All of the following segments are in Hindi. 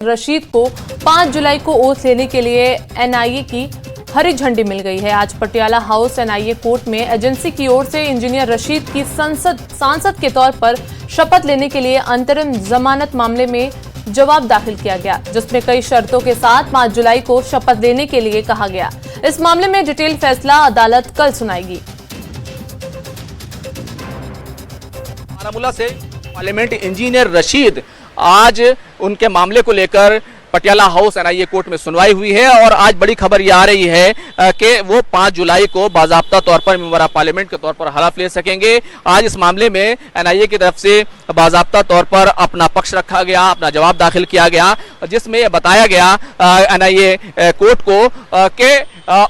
रशीद को 5 जुलाई को ओथ लेने के लिए एनआईए की हरी झंडी मिल गई है। आज पटियाला हाउस एनआईए कोर्ट में एजेंसी की ओर से इंजीनियर रशीद की सांसद के तौर पर शपथ लेने के लिए अंतरिम जमानत मामले में जवाब दाखिल किया गया, जिसमें कई शर्तों के साथ 5 जुलाई को शपथ लेने के लिए कहा गया। इस मामले में डिटेल फैसला अदालत कल सुनाएगी। बारामूला से पार्लियामेंट इंजीनियर रशीद, आज उनके मामले को लेकर पटियाला हाउस एनआईए कोर्ट में सुनवाई हुई है और आज बड़ी खबर ये आ रही है कि वो 5 जुलाई को बाज़ाब्ता तौर पर मेंबर ऑफ पार्लियामेंट के तौर पर हलफ ले सकेंगे। आज इस मामले में एनआईए की तरफ से बाज़ाब्ता तौर पर अपना पक्ष रखा गया, अपना जवाब दाखिल किया गया, जिसमें यह बताया गया एनआईए कोर्ट को कि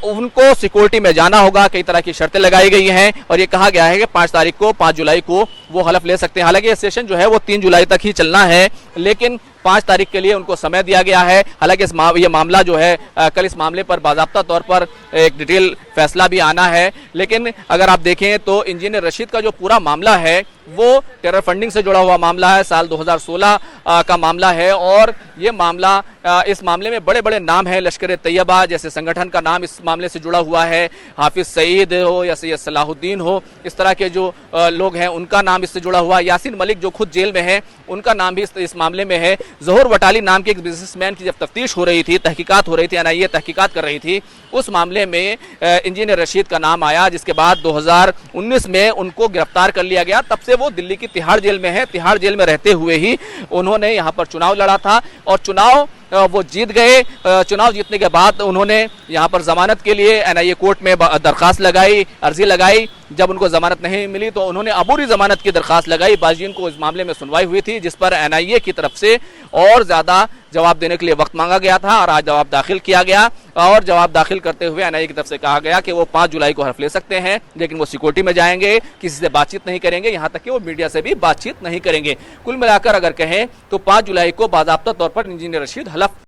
उनको सिक्योरिटी में जाना होगा। कई तरह की शर्तें लगाई गई हैं और ये कहा गया है कि 5 जुलाई को वो हलफ ले सकते हैं। हालांकि ये सेशन जो है वो 3 जुलाई तक ही चलना है, लेकिन 5 तारीख के लिए उनको समय दिया गया है। हालांकि ये मामला जो है कल इस मामले पर बाज़ाब्ता तौर पर एक डिटेल फैसला भी आना है। लेकिन अगर आप देखें तो इंजीनियर रशीद का जो पूरा मामला है वो टेरर फंडिंग से जुड़ा हुआ मामला है, साल 2016 का मामला है और ये मामला इस मामले में बड़े बड़े नाम हैं। लश्कर तैयबा जैसे संगठन का नाम इस मामले से जुड़ा हुआ है, हाफिज सईद हो या सैयद सलाहुद्दीन हो, इस तरह के जो लोग हैं उनका नाम इससे जुड़ा हुआ है। यासीन मलिक जो खुद जेल में है उनका नाम भी इस मामले में है। ज़हूर वटाली नाम के एक बिजनेसमैन की जब तफ्तीश हो रही थी, तहकीकात हो रही थी, एनआईए तहकीकात कर रही थी, उस मामले में इंजीनियर रशीद का नाम आया, जिसके बाद 2019 में उनको गिरफ्तार कर लिया गया। तब से वो दिल्ली की तिहाड़ जेल में है। तिहाड़ जेल में रहते हुए ही उन्होंने यहाँ पर चुनाव लड़ा था और चुनाव वो जीत गए। चुनाव जीतने के बाद उन्होंने यहाँ पर जमानत के लिए एनआईए कोर्ट में दरखास्त लगाई, अर्जी लगाई। जब उनको जमानत नहीं मिली तो उन्होंने अबूरी जमानत की दरखास्त लगाई। बाजीन को इस मामले में सुनवाई हुई थी, जिस पर एनआईए की तरफ से और ज्यादा जवाब देने के लिए वक्त मांगा गया था और आज जवाब दाखिल किया गया। और जवाब दाखिल करते हुए एनआईए की तरफ से कहा गया कि वो 5 जुलाई को हलफ ले सकते हैं, लेकिन वो सिक्योरिटी में जाएंगे, किसी से बातचीत नहीं करेंगे, यहाँ तक कि वो मीडिया से भी बातचीत नहीं करेंगे। कुल मिलाकर अगर कहें तो 5 जुलाई को बाज़ाब्ता तौर पर इंजीनियर रशीद हलफ